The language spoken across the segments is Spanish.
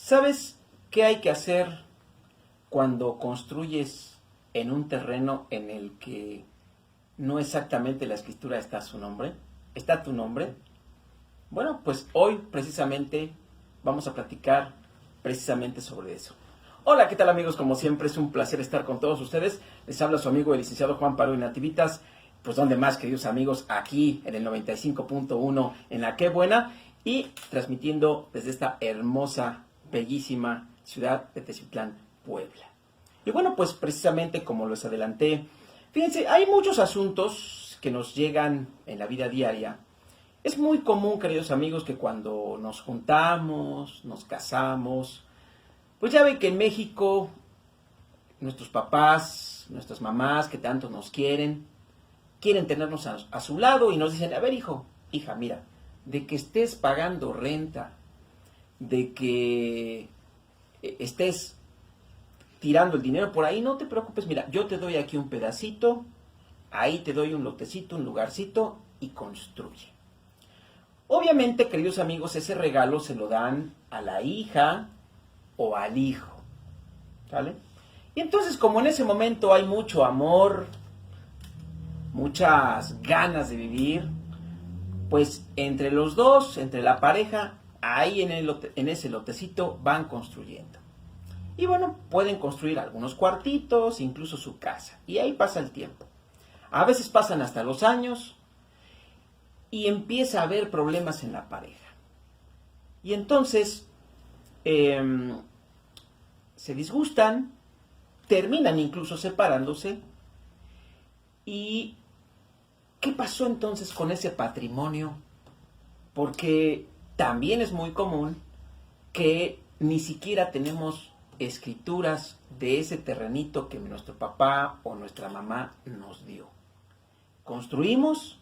¿Sabes qué hay que hacer cuando construyes en un terreno en el que no exactamente la escritura está su nombre? ¿Está tu nombre? Bueno, pues hoy precisamente vamos a platicar precisamente sobre eso. Hola, ¿qué tal amigos? Como siempre es un placer estar con todos ustedes. Les habla su amigo el licenciado Juan Paro y Nativitas. Pues donde más, queridos amigos, aquí en el 95.1 en La Qué Buena y transmitiendo desde esta hermosa, bellísima ciudad de Teciutlán, Puebla. Y bueno, pues precisamente como les adelanté, fíjense, hay muchos asuntos que nos llegan en la vida diaria. Es muy común, queridos amigos, que cuando nos juntamos, nos casamos, pues ya ven que en México nuestros papás, nuestras mamás que tanto nos quieren tenernos a su lado y nos dicen, a ver hijo, hija, mira, de que estés pagando renta, de que estés tirando el dinero por ahí, no te preocupes, mira, yo te doy aquí un pedacito, ahí te doy un lotecito, un lugarcito y construye. Obviamente, queridos amigos, ese regalo se lo dan a la hija o al hijo, ¿sale? Y entonces, como en ese momento hay mucho amor, muchas ganas de vivir, pues entre los dos, entre la pareja, ahí en ese lotecito van construyendo. Y bueno, pueden construir algunos cuartitos, incluso su casa. Y ahí pasa el tiempo. A veces pasan hasta los años y empieza a haber problemas en la pareja. Y entonces se disgustan, terminan incluso separándose. ¿Y qué pasó entonces con ese patrimonio? Porque también es muy común que ni siquiera tenemos escrituras de ese terrenito que nuestro papá o nuestra mamá nos dio. Construimos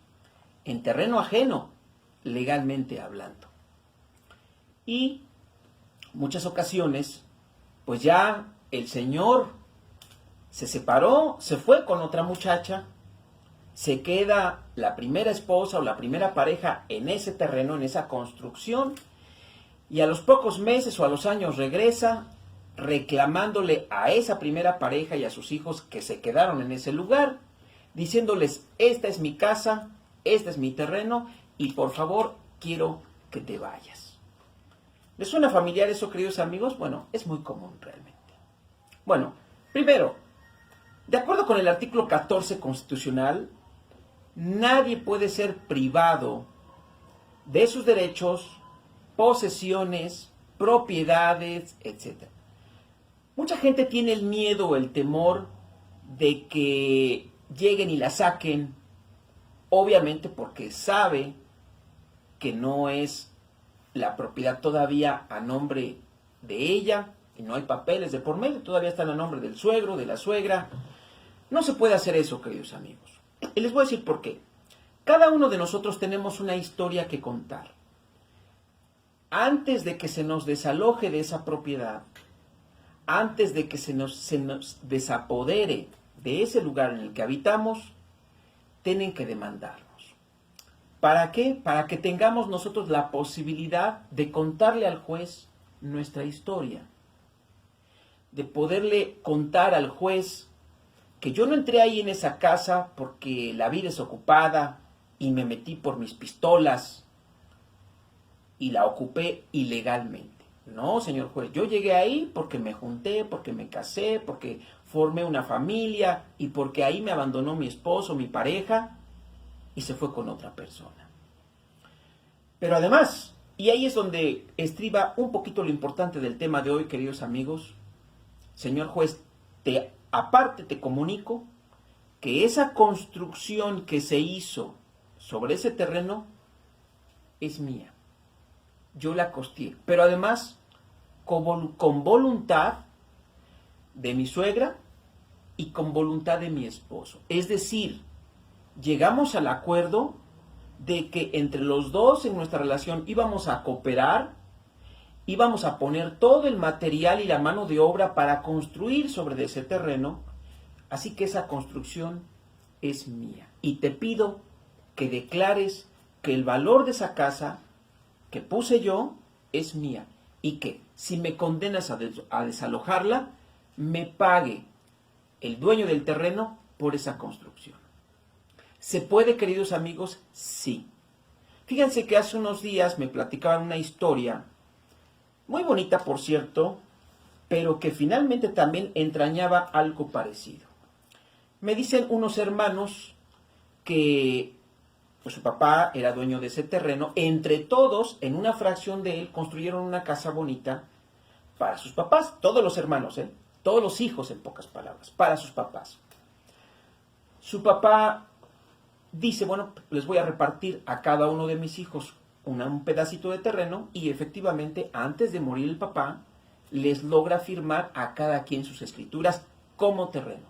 en terreno ajeno, legalmente hablando. Y muchas ocasiones, pues ya el señor se separó, se fue con otra muchacha, se queda la primera esposa o la primera pareja en ese terreno, en esa construcción, y a los pocos meses o a los años regresa reclamándole a esa primera pareja y a sus hijos que se quedaron en ese lugar, diciéndoles, esta es mi casa, este es mi terreno, y por favor quiero que te vayas. ¿Les suena familiar eso, queridos amigos? Bueno, es muy común realmente. Bueno, primero, de acuerdo con el artículo 14 constitucional, nadie puede ser privado de sus derechos, posesiones, propiedades, etc. Mucha gente tiene el miedo o el temor de que lleguen y la saquen, obviamente porque sabe que no es la propiedad todavía a nombre de ella, y no hay papeles de por medio, todavía están a nombre del suegro, de la suegra. No se puede hacer eso, queridos amigos. Y les voy a decir por qué. Cada uno de nosotros tenemos una historia que contar. Antes de que se nos desaloje de esa propiedad, antes de que se nos desapodere de ese lugar en el que habitamos, tienen que demandarnos. ¿Para qué? Para que tengamos nosotros la posibilidad de contarle al juez nuestra historia, de poderle contar al juez que yo no entré ahí en esa casa porque la vi desocupada y me metí por mis pistolas y la ocupé ilegalmente. No, señor juez, yo llegué ahí porque me junté, porque me casé, porque formé una familia y porque ahí me abandonó mi esposo, mi pareja y se fue con otra persona. Pero además, y ahí es donde estriba un poquito lo importante del tema de hoy, queridos amigos, señor juez, aparte te comunico que esa construcción que se hizo sobre ese terreno es mía. Yo la costeé, pero además con voluntad de mi suegra y con voluntad de mi esposo. Es decir, llegamos al acuerdo de que entre los dos en nuestra relación íbamos a cooperar, íbamos a poner todo el material y la mano de obra para construir sobre ese terreno, así que esa construcción es mía. Y te pido que declares que el valor de esa casa que puse yo es mía y que si me condenas a desalojarla, me pague el dueño del terreno por esa construcción. ¿Se puede, queridos amigos? Sí. Fíjense que hace unos días me platicaban una historia, muy bonita por cierto, pero que finalmente también entrañaba algo parecido. Me dicen unos hermanos que pues, su papá era dueño de ese terreno. Entre todos, en una fracción de él, construyeron una casa bonita para sus papás. Todos los hermanos, todos los hijos, en pocas palabras, para sus papás. Su papá dice, bueno, les voy a repartir a cada uno de mis hijos un pedacito de terreno, y efectivamente, antes de morir el papá, les logra firmar a cada quien sus escrituras como terreno.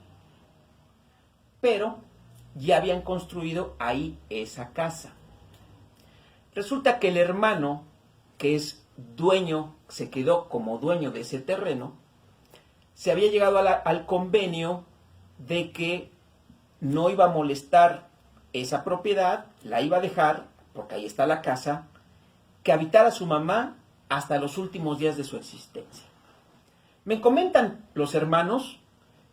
Pero ya habían construido ahí esa casa. Resulta que el hermano, que es dueño, se quedó como dueño de ese terreno, se había llegado al convenio de que no iba a molestar esa propiedad, la iba a dejar, porque ahí está la casa, que habitara su mamá hasta los últimos días de su existencia. Me comentan los hermanos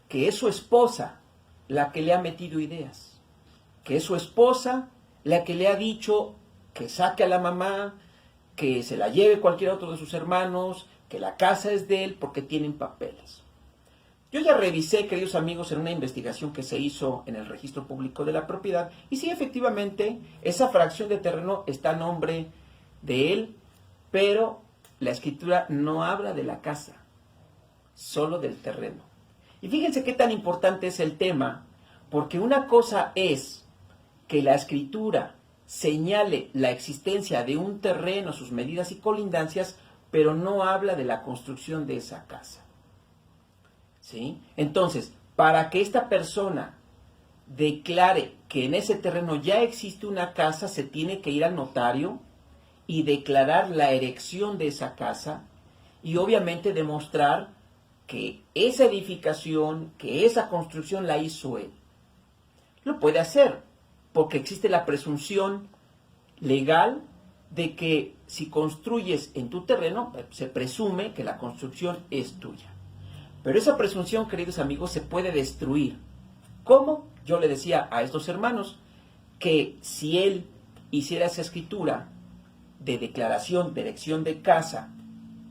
que es su esposa la que le ha metido ideas, que es su esposa la que le ha dicho que saque a la mamá, que se la lleve cualquier otro de sus hermanos, que la casa es de él porque tienen papeles. Yo ya revisé, queridos amigos, en una investigación que se hizo en el registro público de la propiedad, y sí, efectivamente, esa fracción de terreno está a nombre de él, pero la escritura no habla de la casa, solo del terreno. Y fíjense qué tan importante es el tema, porque una cosa es que la escritura señale la existencia de un terreno, sus medidas y colindancias, pero no habla de la construcción de esa casa. ¿Sí? Entonces, para que esta persona declare que en ese terreno ya existe una casa, se tiene que ir al notario y declarar la erección de esa casa, y obviamente demostrar que esa edificación, que esa construcción la hizo él. Lo puede hacer, porque existe la presunción legal de que si construyes en tu terreno, se presume que la construcción es tuya. Pero esa presunción, queridos amigos, se puede destruir. ¿Cómo? Yo le decía a estos hermanos que si él hiciera esa escritura de declaración de erección de casa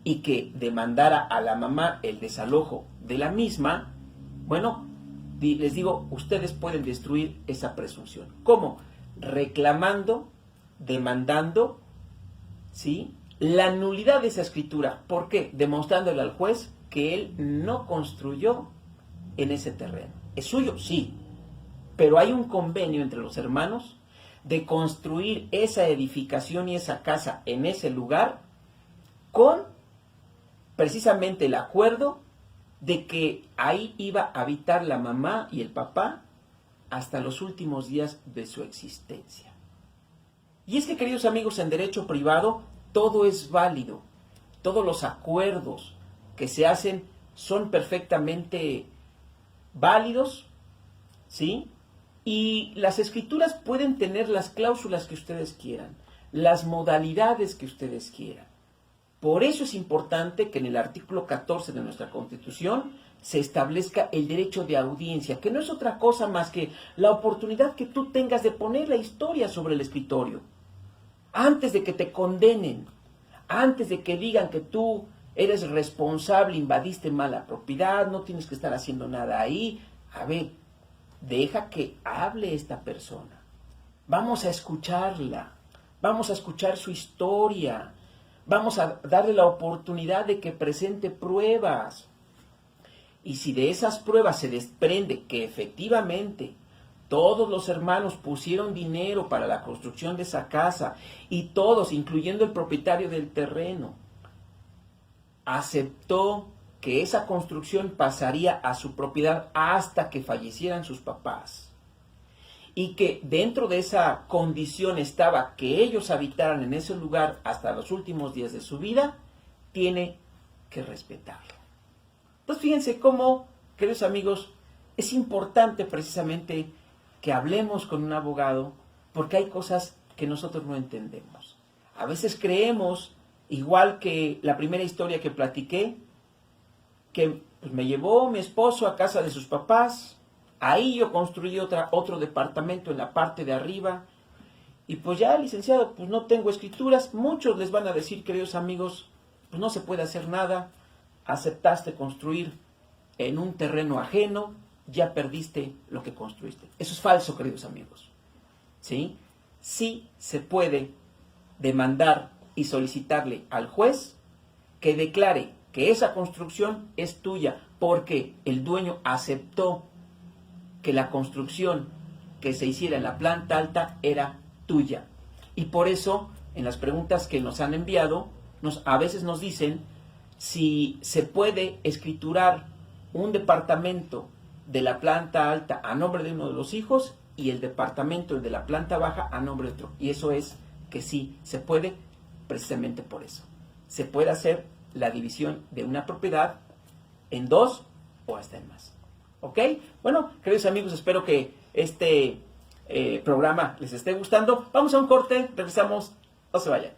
y que demandara a la mamá el desalojo de la misma, bueno, les digo, ustedes pueden destruir esa presunción. ¿Cómo? Reclamando, demandando, ¿sí?, la nulidad de esa escritura. ¿Por qué? Demostrándole al juez que él no construyó en ese terreno. ¿Es suyo? Sí. Pero hay un convenio entre los hermanos de construir esa edificación y esa casa en ese lugar con precisamente el acuerdo de que ahí iba a habitar la mamá y el papá hasta los últimos días de su existencia. Y es que, queridos amigos, en derecho privado todo es válido. Todos los acuerdos que se hacen son perfectamente válidos, ¿sí? Y las escrituras pueden tener las cláusulas que ustedes quieran, las modalidades que ustedes quieran. Por eso es importante que en el artículo 14 de nuestra Constitución se establezca el derecho de audiencia, que no es otra cosa más que la oportunidad que tú tengas de poner la historia sobre el escritorio. Antes de que te condenen, antes de que digan que tú eres responsable, invadiste mala propiedad, no tienes que estar haciendo nada ahí. A ver, deja que hable esta persona. Vamos a escucharla, vamos a escuchar su historia, vamos a darle la oportunidad de que presente pruebas. Y si de esas pruebas se desprende que efectivamente todos los hermanos pusieron dinero para la construcción de esa casa, y todos, incluyendo el propietario del terreno, aceptó que esa construcción pasaría a su propiedad hasta que fallecieran sus papás, y que dentro de esa condición estaba que ellos habitaran en ese lugar hasta los últimos días de su vida, tiene que respetarlo. Entonces fíjense cómo, queridos amigos, es importante precisamente que hablemos con un abogado, porque hay cosas que nosotros no entendemos. A veces creemos igual que la primera historia que platiqué, que pues, me llevó mi esposo a casa de sus papás, ahí yo construí otro departamento en la parte de arriba, y pues ya, licenciado, pues no tengo escrituras. Muchos les van a decir, queridos amigos, pues no se puede hacer nada, aceptaste construir en un terreno ajeno, ya perdiste lo que construiste. Eso es falso, queridos amigos. ¿Sí? Sí se puede demandar y solicitarle al juez que declare que esa construcción es tuya porque el dueño aceptó que la construcción que se hiciera en la planta alta era tuya. Y por eso, en las preguntas que nos han enviado, a veces nos dicen si se puede escriturar un departamento de la planta alta a nombre de uno de los hijos y el departamento, el de la planta baja, a nombre de otro. Y eso es que sí se puede, precisamente por eso. Se puede hacer la división de una propiedad en dos o hasta en más. ¿Ok? Bueno, queridos amigos, espero que este programa les esté gustando. Vamos a un corte, regresamos, no se vayan.